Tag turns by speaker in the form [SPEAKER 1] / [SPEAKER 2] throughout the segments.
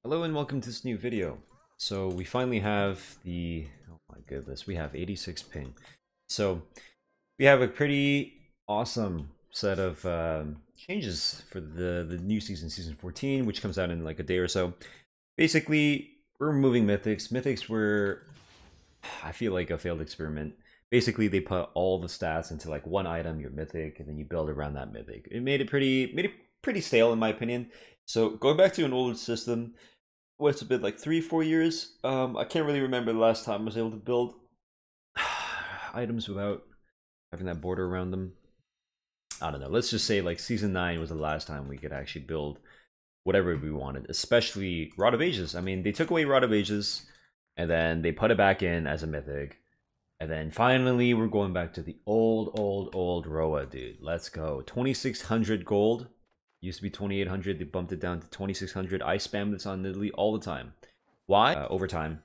[SPEAKER 1] Hello and welcome to this new video. So we finally have the, oh my goodness, we have 86 ping. So we have a pretty awesome set of changes for the new season, season 14, which comes out in like a day or so. Basically, we're removing mythics. Mythics were, I feel like, a failed experiment. Basically, they put all the stats into like one item, your mythic, and then you build around that mythic. It made it pretty stale in my opinion. So going back to an older system, what's it been like 3-4 years? I can't really remember the last time I was able to build items without having that border around them. I don't know. Let's just say like season 9 was the last time we could actually build whatever we wanted, especially Rod of Ages. I mean, they took away Rod of Ages and then they put it back in as a mythic. And then finally we're going back to the old Roa, dude. Let's go. 2600 gold. Used to be 2800. They bumped it down to 2600. I spam this on Nidalee all the time. Why? Over time.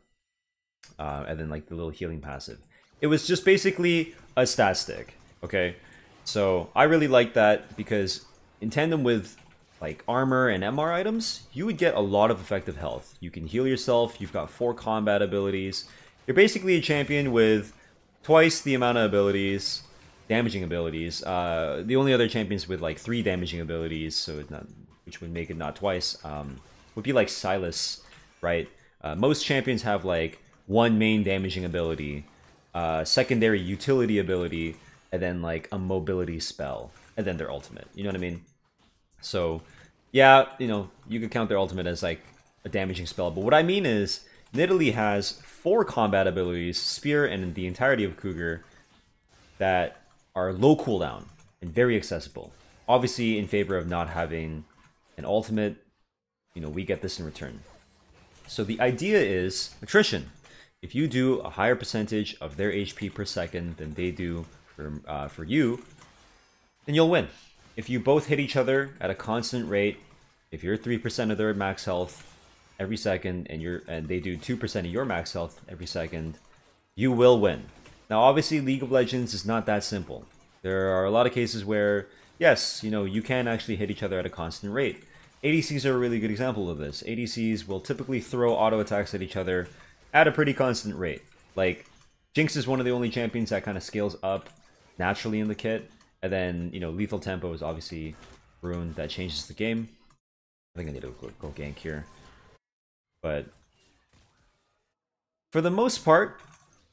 [SPEAKER 1] And then like the little healing passive. It was just basically a stat stick. Okay. So I really like that because in tandem with like armor and MR items, you would get a lot of effective health. You can heal yourself. You've got 4 combat abilities. You're basically a champion with twice the amount of abilities. Damaging abilities. The only other champions with like 3 damaging abilities, so it's not, which would make it not twice, would be like Silas, right? Most champions have like 1 main damaging ability, secondary utility ability, and then like a mobility spell, and then their ultimate. You know what I mean? So, yeah, you know, you could count their ultimate as like a damaging spell, but what I mean is Nidalee has 4 combat abilities, Spear, and the entirety of Cougar that are low cooldown and very accessible. Obviously, in favor of not having an ultimate, you know, we get this in return. So the idea is attrition. If you do a higher percentage of their HP per second than they do for you, then you'll win. If you both hit each other at a constant rate, if you're 3% of their max health every second and they do 2% of your max health every second, you will win. Now, obviously, League of Legends is not that simple. There are a lot of cases where, yes, you know, you can actually hit each other at a constant rate. ADCs are a really good example of this. ADCs will typically throw auto attacks at each other at a pretty constant rate. Like, Jinx is one of the only champions that kind of scales up naturally in the kit. And then, you know, Lethal Tempo is obviously rune that changes the game. I think I need to go gank here. But for the most part,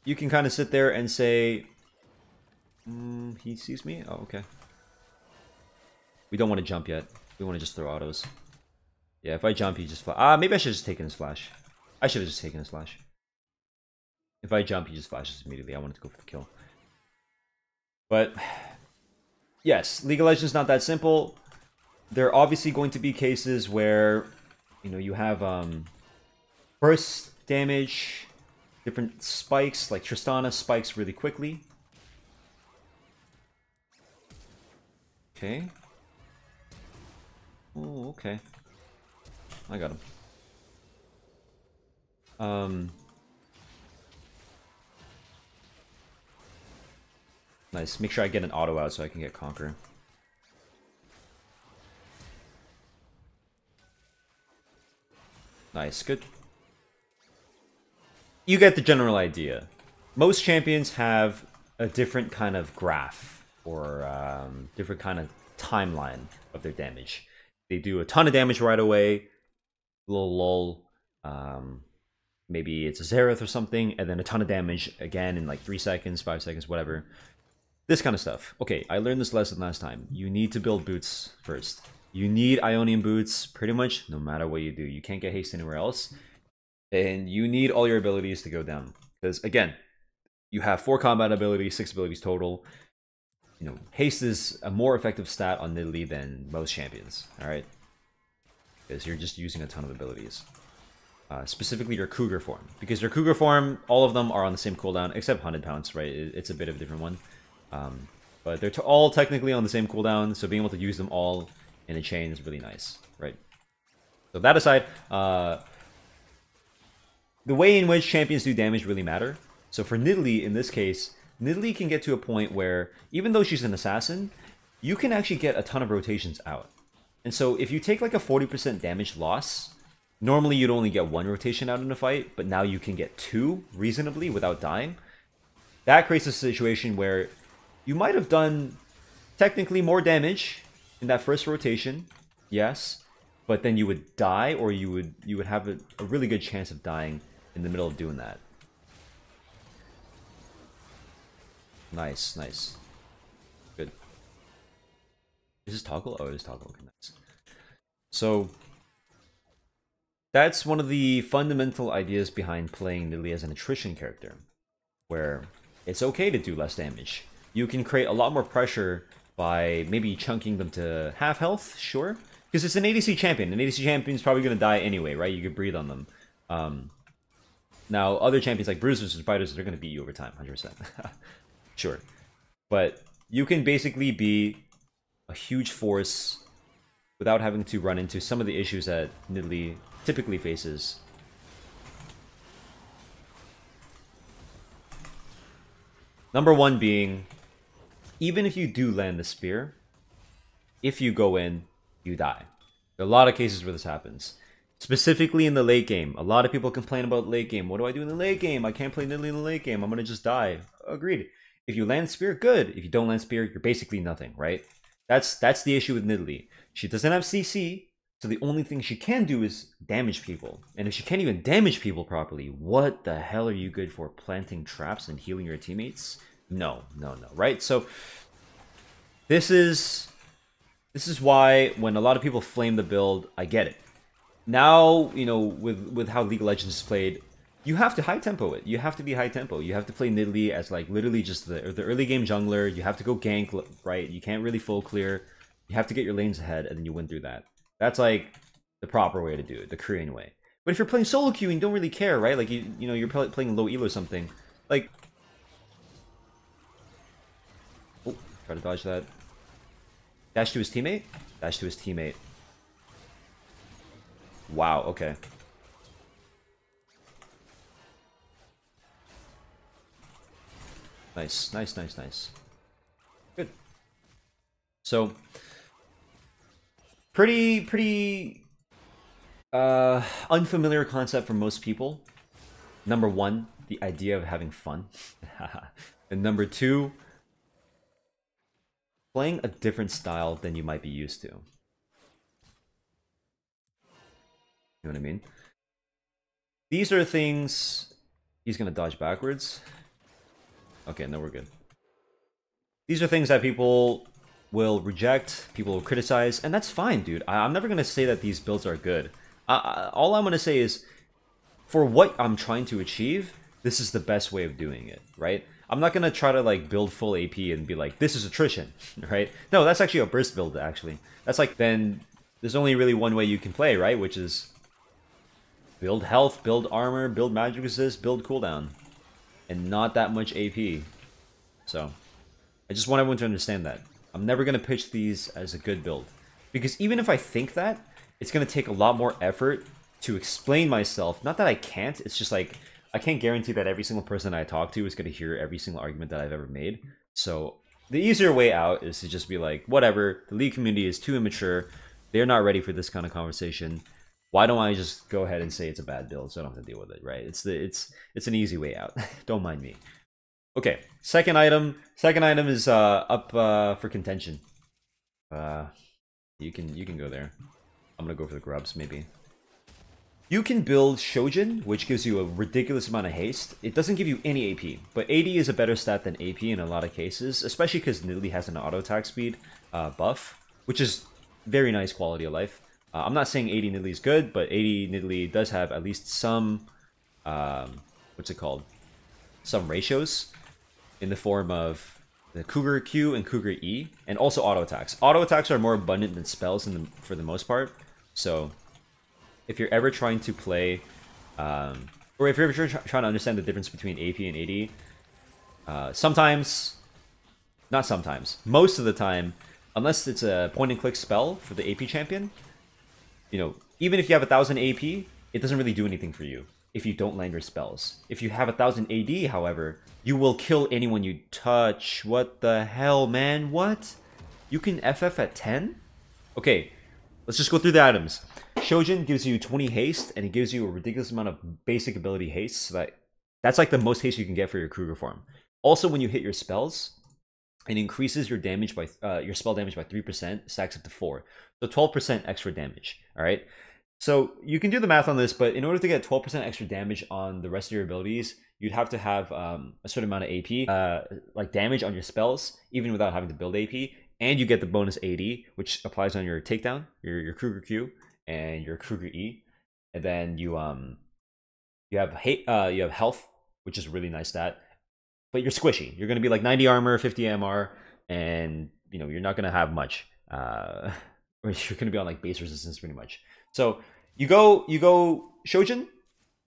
[SPEAKER 1] you can kind of sit there and say, he sees me? Oh, okay. We don't want to jump yet. We want to just throw autos. Yeah, if I jump, he just flash. Maybe I should have just taken his flash. I should have just taken his flash. If I jump, he just flashes immediately. I wanted to go for the kill. But, yes, League of Legends is not that simple. There are obviously going to be cases where, you know, you have burst damage, different spikes, like Tristana spikes really quickly. Okay. Oh, okay. I got him. Nice. Make sure I get an auto out so I can get Conquer. Nice. Good. You get the general idea. Most champions have a different kind of graph or different kind of timeline of their damage. They do a ton of damage right away, a little lull, maybe it's a Xerath or something, and then a ton of damage again in like 3 seconds, 5 seconds, whatever. This kind of stuff. Okay, I learned this lesson last time. You need to build boots first. You need Ionian boots pretty much no matter what you do. You can't get haste anywhere else. And you need all your abilities to go down. Because again, you have 4 combat abilities, 6 abilities total. You know, haste is a more effective stat on Nidalee than most champions, alright? Because you're just using a ton of abilities. Specifically your Cougar form. Because your Cougar form, all of them are on the same cooldown, except 100 pounds, right? It's a bit of a different one. But they're all technically on the same cooldown, so being able to use them all in a chain is really nice, right? So that aside, the way in which champions do damage really matter. So for Nidalee, in this case, Nidalee can get to a point where, even though she's an assassin, you can actually get a ton of rotations out. And so if you take like a 40% damage loss, Normally you'd only get 1 rotation out in a fight, but now you can get 2 reasonably without dying. That creates a situation where you might have done technically more damage in that first rotation, yes, but then you would die, or you would have a really good chance of dying in the middle of doing that. Nice, nice. Good. Is this toggle? Oh, it is toggle. Okay, nice. So that's one of the fundamental ideas behind playing Nidalee as an attrition character, where it's okay to do less damage. You can create a lot more pressure by maybe chunking them to half health, sure, because it's an ADC champion. An ADC champion is probably going to die anyway, right? You could breathe on them. Now, other champions like bruisers and fighters, they're going to beat you over time, 100%. Sure. But you can basically be a huge force without having to run into some of the issues that Nidalee typically faces. Number one being, even if you do land the spear, if you go in, you die. There are a lot of cases where this happens. Specifically in the late game. A lot of people complain about late game. What do I do in the late game? I can't play Nidalee in the late game. I'm going to just die. Agreed. If you land spear, good. If you don't land spear, you're basically nothing, right? That's the issue with Nidalee. She doesn't have CC, so the only thing she can do is damage people. And if she can't even damage people properly, what the hell are you good for? Planting traps and healing your teammates? No, no, no, right? So this is why when a lot of people flame the build, I get it. Now, you know, with how League of Legends is played, you have to high tempo it. You have to be high tempo. You have to play Nidalee as like literally just the early game jungler. You have to go gank, right? You can't really full clear. You have to get your lanes ahead, and then you win through that. That's like the proper way to do it, the Korean way. But if you're playing solo queuing, you don't really care, right? Like you know, you're playing low elo or something. Like, oh, try to dodge that. Dash to his teammate. Dash to his teammate. Wow. Okay. Nice, nice, nice, nice. Good. So, pretty unfamiliar concept for most people. Number one, the idea of having fun. And number two, playing a different style than you might be used to. You know what I mean? These are things... He's gonna dodge backwards. Okay, no, we're good. These are things that people will reject, people will criticize, and that's fine, dude. I'm never going to say that these builds are good. All I'm going to say is, for what I'm trying to achieve, this is the best way of doing it, right? I'm not going to try to like build full AP and be like, this is attrition, right? No, that's actually a burst build, actually. That's like, then there's only really one way you can play, right? Which is build health, build armor, build magic resist, build cooldown. And not that much AP. So, I just want everyone to understand that. I'm never going to pitch these as a good build. Because even if I think that, it's going to take a lot more effort to explain myself. Not that I can't, it's just like, I can't guarantee that every single person I talk to is going to hear every single argument that I've ever made. So, the easier way out is to just be like, whatever, the League community is too immature. They're not ready for this kind of conversation. Why don't I just go ahead and say it's a bad build so I don't have to deal with it, right? It's an easy way out. Don't mind me. Okay, second item. Second item is up for contention. You can go there. I'm gonna go for the grubs maybe. You can build Shojin, which gives you a ridiculous amount of haste. It doesn't give you any AP, but AD is a better stat than AP in a lot of cases, especially because Nidalee has an auto attack speed buff, which is very nice quality of life. I'm not saying 80 Nidalee is good, but 80 Nidalee does have at least some, what's it called? Some ratios in the form of the Cougar Q and Cougar E, and also auto attacks. Auto attacks are more abundant than spells for the most part. So if you're ever trying to play, or if you're ever trying to understand the difference between AP and AD, not sometimes, most of the time, unless it's a point and click spell for the AP champion, you know, even if you have 1000 AP, it doesn't really do anything for you if you don't land your spells. If you have 1000 AD, however, you will kill anyone you touch. What the hell, man? What? You can FF at 10? Okay, let's just go through the items. Shojin gives you 20 haste, and it gives you a ridiculous amount of basic ability haste, so that's like the most haste you can get for your Kruger form. Also, when you hit your spells, it increases your damage by your spell damage by 3%, stacks up to 4. So 12% extra damage. All right. So you can do the math on this, but in order to get 12% extra damage on the rest of your abilities, you'd have to have a certain amount of AP, like damage on your spells, even without having to build AP. And you get the bonus 80, which applies on your takedown, your Kruger Q, and your Kruger E. And then you have health, which is a really nice stat. But you're squishy. You're going to be like 90 armor, 50 MR, and you're not going to have much. Or you're going to be on like base resistance pretty much. So you go Shojin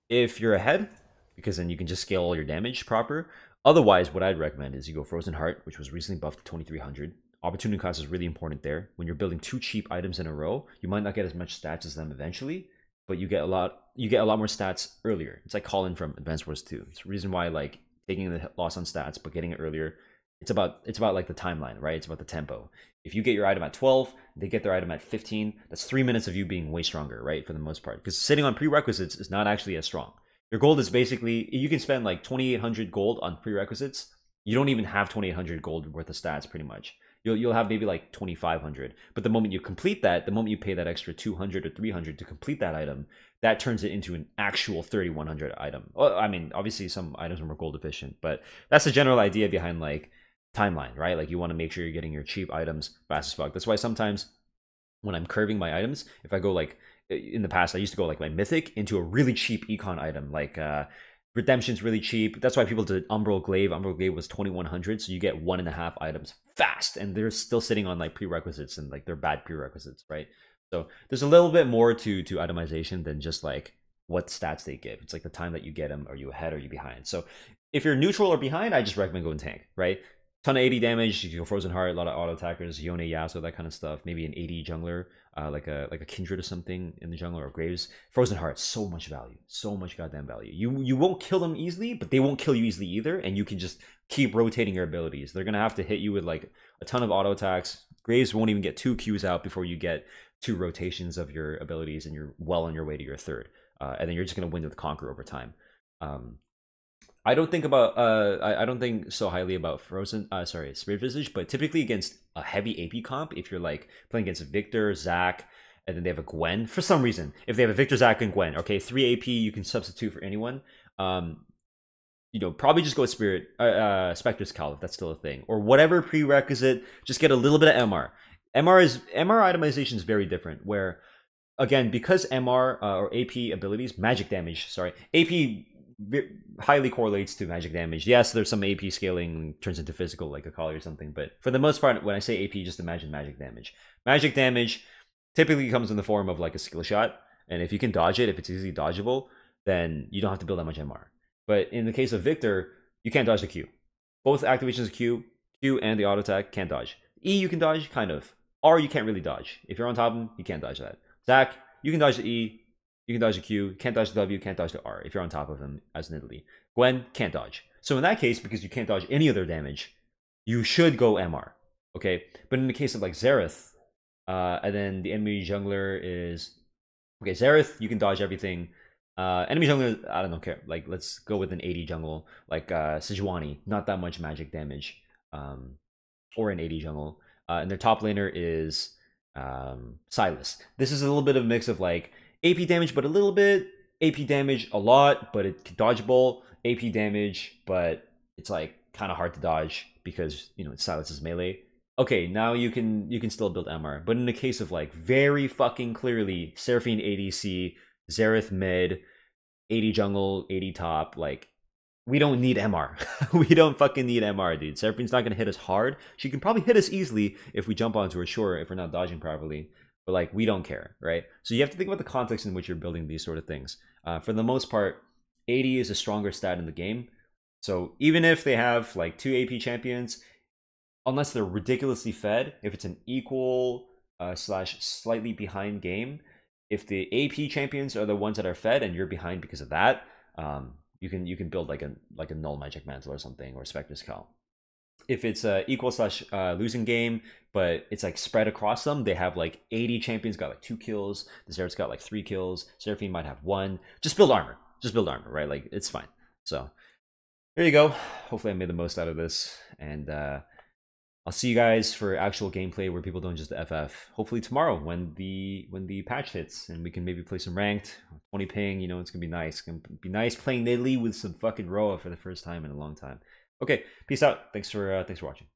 [SPEAKER 1] if you're ahead, because then you can just scale all your damage proper. Otherwise, what I'd recommend is you go Frozen Heart, which was recently buffed to 2300. Opportunity cost is really important there. When you're building 2 cheap items in a row, you might not get as much stats as them eventually, but you get a lot more stats earlier. It's like Colin from Advance Wars 2. It's the reason why like taking the loss on stats but getting it earlier, it's about like the timeline, right? It's about the tempo. If you get your item at 12, they get their item at 15, that's 3 minutes of you being way stronger, right? For the most part, because sitting on prerequisites is not actually as strong. Your gold is basically, you can spend like 2800 gold on prerequisites. You don't even have 2800 gold worth of stats pretty much. You'll have maybe like 2500, but the moment you complete that, the moment you pay that extra 200 or 300 to complete that item, that turns it into an actual 3100 item. Well, I mean, obviously some items are more gold efficient, but that's the general idea behind like timeline, right? Like you want to make sure you're getting your cheap items fast as fuck. That's why sometimes when I'm curving my items, if I go like, in the past I used to go like my mythic into a really cheap econ item, like Redemption's really cheap. That's why people did Umbral Glaive. Umbral Glaive was 2100, so you get 1.5 items fast, and they're still sitting on like prerequisites, and like they're bad prerequisites, right? So there's a little bit more to itemization than just like what stats they give. It's like the time that you get them. Are you ahead or are you behind? So if you're neutral or behind, I just recommend going tank, right? Ton of 80 damage, you go Frozen Heart, a lot of auto attackers, Yone, Yasuo, that kind of stuff. Maybe an 80 jungler, like a Kindred or something in the jungle, or Graves. Frozen Heart, so much value, so much goddamn value. You won't kill them easily, but they won't kill you easily either, and you can just keep rotating your abilities. They're gonna have to hit you with like a ton of auto attacks. Graves won't even get 2 Qs out before you get 2 rotations of your abilities, and you're well on your way to your third. And then you're just gonna win with Conquer over time. I don't think so highly about Spirit Visage, but typically against a heavy AP comp, if you're like playing against Victor, Zac, and then they have a Gwen, for some reason, if they have a Victor, Zac, and Gwen, okay, 3 AP you can substitute for anyone. Probably just go with Spectre's Call if that's still a thing, or whatever prerequisite. Just get a little bit of MR. MR itemization is very different. Where again, because MR or AP abilities, magic damage. Sorry, AP highly correlates to magic damage. Yes, there's some AP scaling turns into physical, like a Kali or something, but for the most part, when I say AP, just imagine magic damage. Magic damage typically comes in the form of like a skill shot, and if you can dodge it, if it's easily dodgeable, then you don't have to build that much MR. But in the case of Victor, you can't dodge the Q. Both activations of Q and the auto attack can't dodge. E you can dodge, kind of. R you can't really dodge. If you're on top of him, you can't dodge that. Zac, you can dodge the E, you can dodge the Q, can't dodge the W, can't dodge the R if you're on top of him as Nidalee. Gwen can't dodge. So in that case, because you can't dodge any other damage, you should go MR. Okay? But in the case of like Xerath, and then the enemy jungler is... Okay, Xerath, you can dodge everything. Enemy jungler, I don't care. Like, let's go with an 80 jungle. Like Sejuani, not that much magic damage. Or an 80 jungle. And their top laner is Sylas. This is a little bit of a mix of like AP damage, but a little bit. AP damage a lot, but it's dodgeable. AP damage, but it's like kind of hard to dodge because it's Sylas's melee. Okay, now you can still build MR, but in the case of like very fucking clearly Seraphine ADC, Xerath mid, 80 jungle, 80 top, like we don't need MR. We don't fucking need MR, dude. Seraphine's not gonna hit us hard. She can probably hit us easily if we jump onto her, sure, if we're not dodging properly. But like we don't care, right? So you have to think about the context in which you're building these sort of things. For the most part, 80 is a stronger stat in the game. So even if they have like 2 AP champions, unless they're ridiculously fed, if it's an equal slash slightly behind game, if the AP champions are the ones that are fed and you're behind because of that, you can build like a null magic mantle or something, or Spectre's Call. if it's a equal slash losing game, but it's like spread across them, they have like 80 champions got like 2 kills, the Zer's got like 3 kills, Seraphine might have 1. Just build armor. Just build armor, right? Like, it's fine. So, there you go. Hopefully I made the most out of this, and I'll see you guys for actual gameplay where people don't just FF. Hopefully tomorrow when the patch hits and we can maybe play some ranked 20 ping. You know, it's gonna be nice. It's gonna be nice playing Nidalee with some fucking Roa for the first time in a long time. Okay, peace out. Thanks for watching.